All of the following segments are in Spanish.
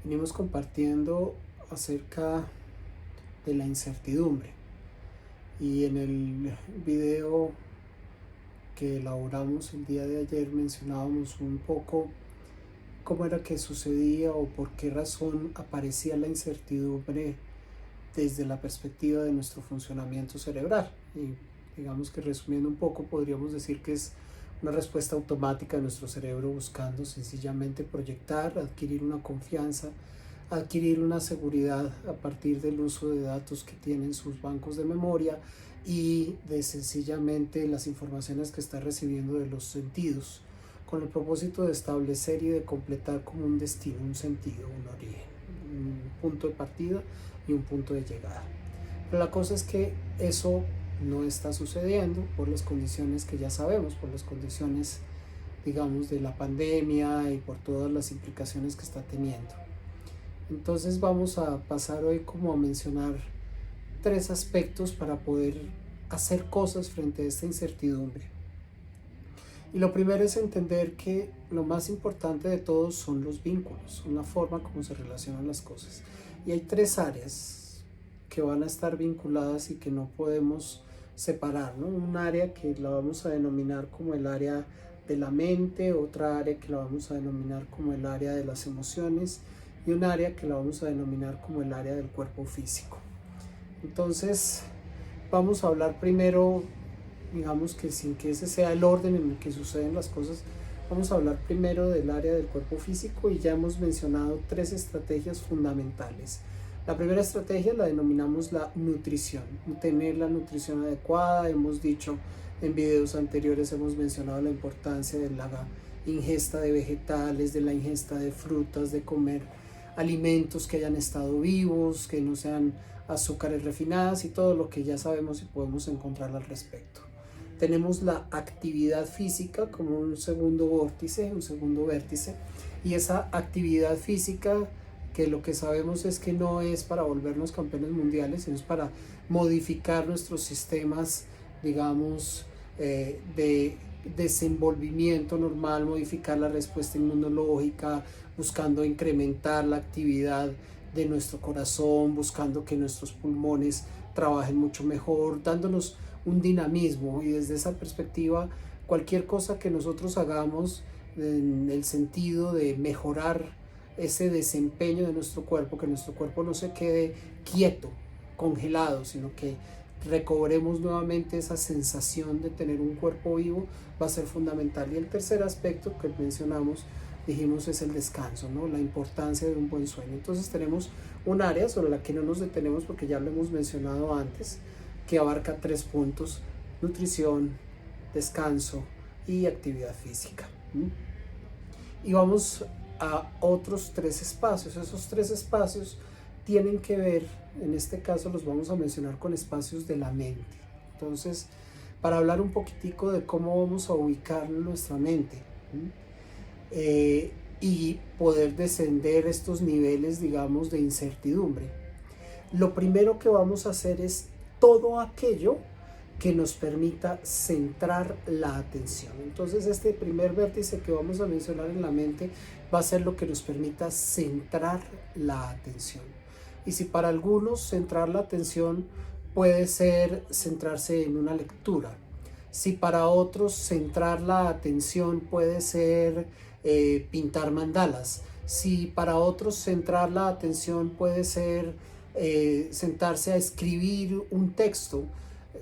venimos compartiendo acerca de la incertidumbre, y en el video que elaboramos el día de ayer mencionábamos un poco cómo era que sucedía o por qué razón aparecía la incertidumbre desde la perspectiva de nuestro funcionamiento cerebral. Y digamos que, resumiendo un poco, podríamos decir que es una respuesta automática de nuestro cerebro buscando sencillamente proyectar, adquirir una confianza, adquirir una seguridad a partir del uso de datos que tienen sus bancos de memoria y de sencillamente las informaciones que está recibiendo de los sentidos, con el propósito de establecer y de completar como un destino, un sentido, un origen, un punto de partida y un punto de llegada. Pero la cosa es que eso no está sucediendo por las condiciones que ya sabemos, por las condiciones, digamos, de la pandemia y por todas las implicaciones que está teniendo. Entonces vamos a pasar hoy como a mencionar 3 aspectos para poder hacer cosas frente a esta incertidumbre. Y lo primero es entender que lo más importante de todos son los vínculos, son la forma como se relacionan las cosas. Y hay 3 áreas que van a estar vinculadas y que no podemos separar, ¿no? Un área que la vamos a denominar como el área de la mente, otra área que la vamos a denominar como el área de las emociones y un área que la vamos a denominar como el área del cuerpo físico. Entonces vamos a hablar primero, digamos que sin que ese sea el orden en el que suceden las cosas, vamos a hablar primero del área del cuerpo físico, y ya hemos mencionado 3 estrategias fundamentales. La primera estrategia la denominamos la nutrición, tener la nutrición adecuada. Hemos dicho en videos anteriores, hemos mencionado la importancia de la ingesta de vegetales, de la ingesta de frutas, de comer alimentos que hayan estado vivos, que no sean azúcares refinadas y todo lo que ya sabemos y podemos encontrar al respecto. Tenemos la actividad física como un segundo vértice, y esa actividad física, que lo que sabemos es que no es para volvernos campeones mundiales, sino es para modificar nuestros sistemas, digamos, de desenvolvimiento normal, modificar la respuesta inmunológica, buscando incrementar la actividad de nuestro corazón, buscando que nuestros pulmones trabajen mucho mejor, dándonos un dinamismo. Y desde esa perspectiva, cualquier cosa que nosotros hagamos en el sentido de mejorar ese desempeño de nuestro cuerpo, que nuestro cuerpo no se quede quieto, congelado, sino que recobremos nuevamente esa sensación de tener un cuerpo vivo, va a ser fundamental. Y el tercer aspecto que mencionamos, dijimos, es el descanso, ¿no? La importancia de un buen sueño. Entonces tenemos un área sobre la que no nos detenemos porque ya lo hemos mencionado antes, que abarca 3 puntos: nutrición, descanso y actividad física. Y vamos a otros 3 espacios. Esos 3 espacios tienen que ver, en este caso los vamos a mencionar con espacios de la mente. Entonces, para hablar un poquitico de cómo vamos a ubicar nuestra mente y poder descender estos niveles, digamos, de incertidumbre, lo primero que vamos a hacer es todo aquello que nos permita centrar la atención. Entonces, este primer vértice que vamos a mencionar en la mente va a ser lo que nos permita centrar la atención. Y si para algunos centrar la atención puede ser centrarse en una lectura, si para otros centrar la atención puede ser pintar mandalas, si para otros centrar la atención puede ser sentarse a escribir un texto,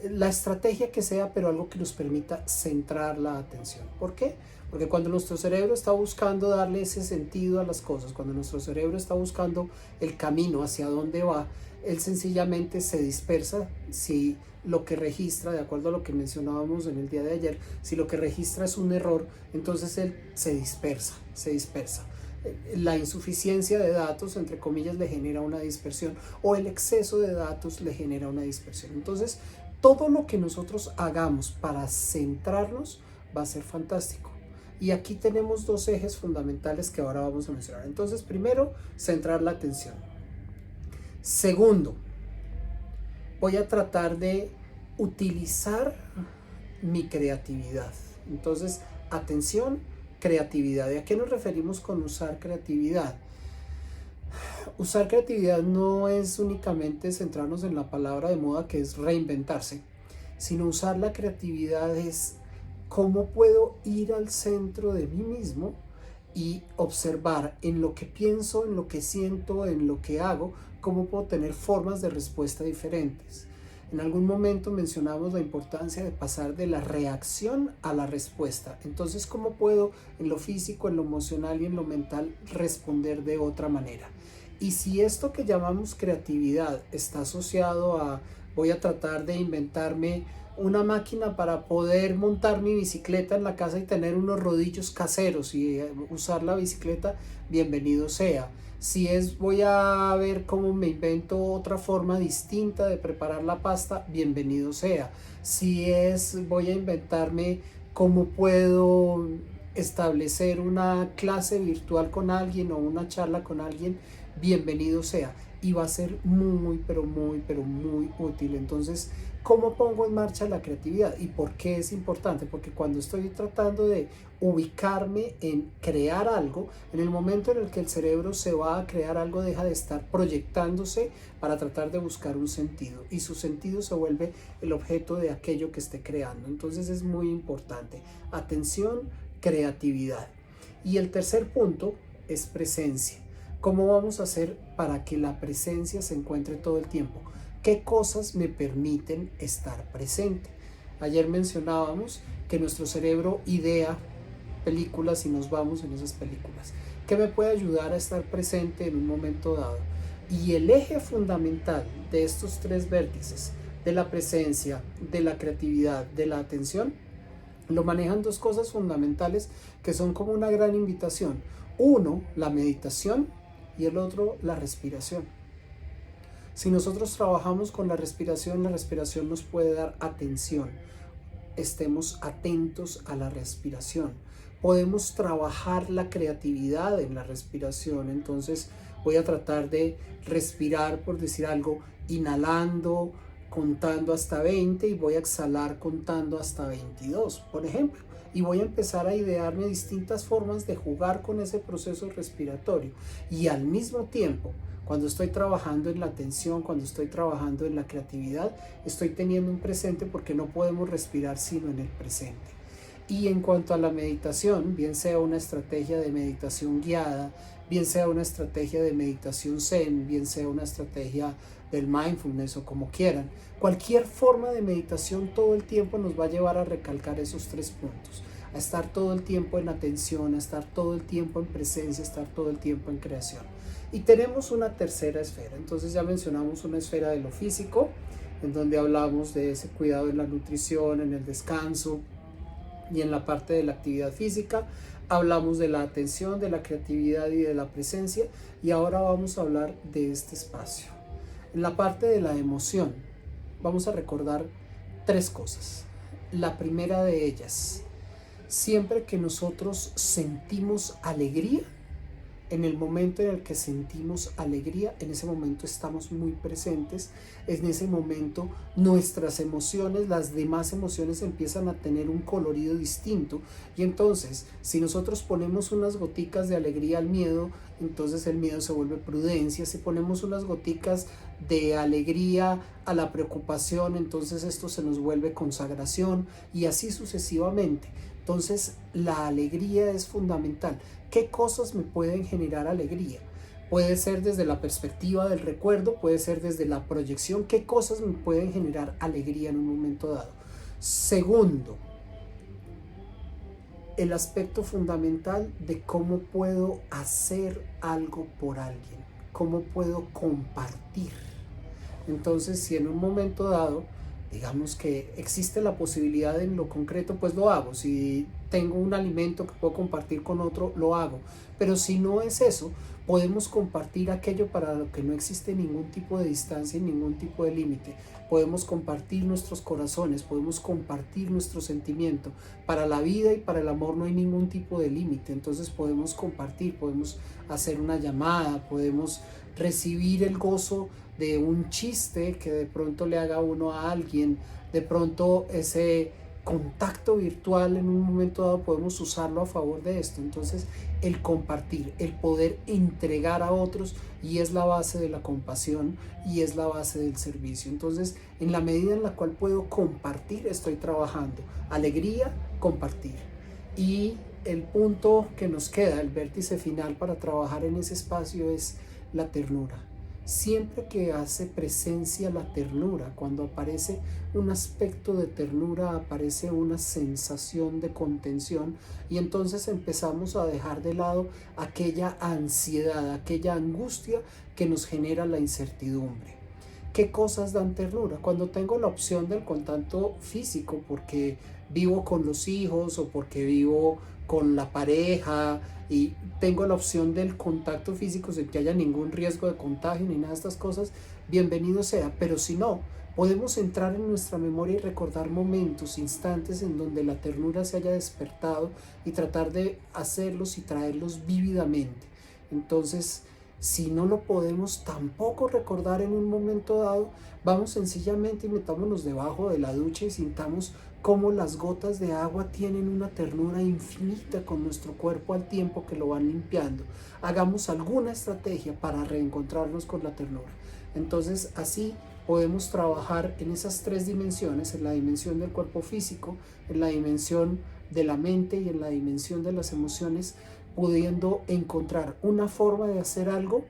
la estrategia que sea, pero algo que nos permita centrar la atención. ¿Por qué? Porque cuando nuestro cerebro está buscando darle ese sentido a las cosas, cuando nuestro cerebro está buscando el camino hacia dónde va, él sencillamente se dispersa. Si lo que registra, de acuerdo a lo que mencionábamos en el día de ayer, si lo que registra es un error, entonces él se dispersa. La insuficiencia de datos, entre comillas, le genera una dispersión, o el exceso de datos le genera una dispersión. Entonces, todo lo que nosotros hagamos para centrarnos va a ser fantástico. Y aquí tenemos 2 ejes fundamentales que ahora vamos a mencionar. Entonces, primero, centrar la atención. Segundo, voy a tratar de utilizar mi creatividad. Entonces, atención, creatividad. ¿Y a qué nos referimos con usar creatividad? Usar creatividad no es únicamente centrarnos en la palabra de moda que es reinventarse, sino usar la creatividad es cómo puedo ir al centro de mí mismo y observar en lo que pienso, en lo que siento, en lo que hago, cómo puedo tener formas de respuesta diferentes. En algún momento mencionamos la importancia de pasar de la reacción a la respuesta. Entonces, ¿cómo puedo en lo físico, en lo emocional y en lo mental responder de otra manera? Y si esto que llamamos creatividad está asociado a voy a tratar de inventarme una máquina para poder montar mi bicicleta en la casa y tener unos rodillos caseros y usar la bicicleta, bienvenido sea. Si es voy a ver cómo me invento otra forma distinta de preparar la pasta, bienvenido sea. Si es voy a inventarme cómo puedo establecer una clase virtual con alguien o una charla con alguien, bienvenido sea. Y va a ser muy, pero muy, pero muy útil. Entonces, ¿cómo pongo en marcha la creatividad? ¿Y por qué es importante? Porque cuando estoy tratando de ubicarme en crear algo, en el momento en el que el cerebro se va a crear algo, deja de estar proyectándose para tratar de buscar un sentido. Y su sentido se vuelve el objeto de aquello que esté creando. Entonces es muy importante. Atención, creatividad. Y el tercer punto es presencia. ¿Cómo vamos a hacer para que la presencia se encuentre todo el tiempo? ¿Qué cosas me permiten estar presente? Ayer mencionábamos que nuestro cerebro idea películas y nos vamos en esas películas. ¿Qué me puede ayudar a estar presente en un momento dado? Y el eje fundamental de estos tres vértices, de la presencia, de la creatividad, de la atención, lo manejan dos cosas fundamentales que son como una gran invitación. Uno, la meditación, y el otro, la respiración. Si nosotros trabajamos con la respiración nos puede dar atención. Estemos atentos a la respiración. Podemos trabajar la creatividad en la respiración. Entonces voy a tratar de respirar, por decir algo, inhalando, contando hasta 20 y voy a exhalar contando hasta 22, por ejemplo. Y voy a empezar a idearme distintas formas de jugar con ese proceso respiratorio. Y al mismo tiempo, cuando estoy trabajando en la atención, cuando estoy trabajando en la creatividad, estoy teniendo un presente porque no podemos respirar sino en el presente. Y en cuanto a la meditación, bien sea una estrategia de meditación guiada, bien sea una estrategia de meditación zen, bien sea una estrategia del mindfulness o como quieran, cualquier forma de meditación todo el tiempo nos va a llevar a recalcar esos tres puntos, a estar todo el tiempo en atención, a estar todo el tiempo en presencia, a estar todo el tiempo en creación. Y tenemos una tercera esfera. Entonces ya mencionamos una esfera de lo físico, en donde hablamos de ese cuidado en la nutrición, en el descanso y en la parte de la actividad física. Hablamos de la atención, de la creatividad y de la presencia. Y ahora vamos a hablar de este espacio. En la parte de la emoción, vamos a recordar tres cosas. La primera de ellas, siempre que nosotros sentimos alegría, en el momento en el que sentimos alegría, en ese momento estamos muy presentes, en ese momento nuestras emociones, las demás emociones empiezan a tener un colorido distinto y entonces si nosotros ponemos unas goticas de alegría al miedo, entonces el miedo se vuelve prudencia, si ponemos unas goticas de alegría a la preocupación, entonces esto se nos vuelve consagración y así sucesivamente. Entonces la alegría es fundamental. ¿Qué cosas me pueden generar alegría? Puede ser desde la perspectiva del recuerdo, puede ser desde la proyección. ¿Qué cosas me pueden generar alegría en un momento dado? Segundo, el aspecto fundamental de cómo puedo hacer algo por alguien, cómo puedo compartir. Entonces, si en un momento dado, digamos que existe la posibilidad en lo concreto, pues lo hago. Si tengo un alimento que puedo compartir con otro, lo hago. Pero si no es eso, podemos compartir aquello para lo que no existe ningún tipo de distancia y ningún tipo de límite. Podemos compartir nuestros corazones, podemos compartir nuestro sentimiento. Para la vida y para el amor no hay ningún tipo de límite. Entonces podemos compartir, podemos hacer una llamada, podemos recibir el gozo de un chiste que de pronto le haga uno a alguien, de pronto ese contacto virtual en un momento dado podemos usarlo a favor de esto. Entonces, el compartir, el poder entregar a otros, y es la base de la compasión y es la base del servicio. Entonces, en la medida en la cual puedo compartir, estoy trabajando. Alegría, compartir. Y el punto que nos queda, el vértice final para trabajar en ese espacio, es la ternura. Siempre que hace presencia la ternura, cuando aparece un aspecto de ternura, aparece una sensación de contención, y entonces empezamos a dejar de lado aquella ansiedad, aquella angustia que nos genera la incertidumbre. ¿Qué cosas dan ternura? Cuando tengo la opción del contacto físico, porque vivo con los hijos o porque vivo con la pareja y tengo la opción del contacto físico sin que haya ningún riesgo de contagio ni nada de estas cosas, bienvenido sea. Pero si no, podemos entrar en nuestra memoria y recordar momentos, instantes en donde la ternura se haya despertado y tratar de hacerlos y traerlos vívidamente. Entonces, si no lo podemos tampoco recordar en un momento dado, vamos sencillamente y metámonos debajo de la ducha y sintamos cómo las gotas de agua tienen una ternura infinita con nuestro cuerpo al tiempo que lo van limpiando. Hagamos alguna estrategia para reencontrarnos con la ternura. Entonces, así podemos trabajar en esas tres dimensiones: en la dimensión del cuerpo físico, en la dimensión de la mente y en la dimensión de las emociones, pudiendo encontrar una forma de hacer algo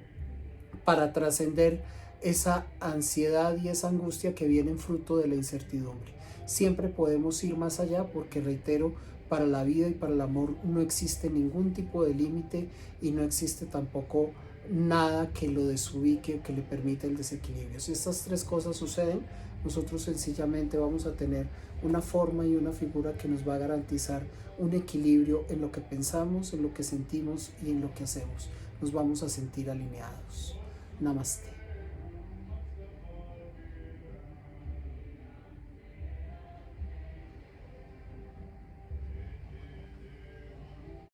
para trascender esa ansiedad y esa angustia que vienen fruto de la incertidumbre. Siempre podemos ir más allá, porque, reitero, para la vida y para el amor no existe ningún tipo de límite y no existe tampoco nada que lo desubique o que le permita el desequilibrio. Si estas tres cosas suceden, nosotros sencillamente vamos a tener una forma y una figura que nos va a garantizar un equilibrio en lo que pensamos, en lo que sentimos y en lo que hacemos. Nos vamos a sentir alineados. Namaste.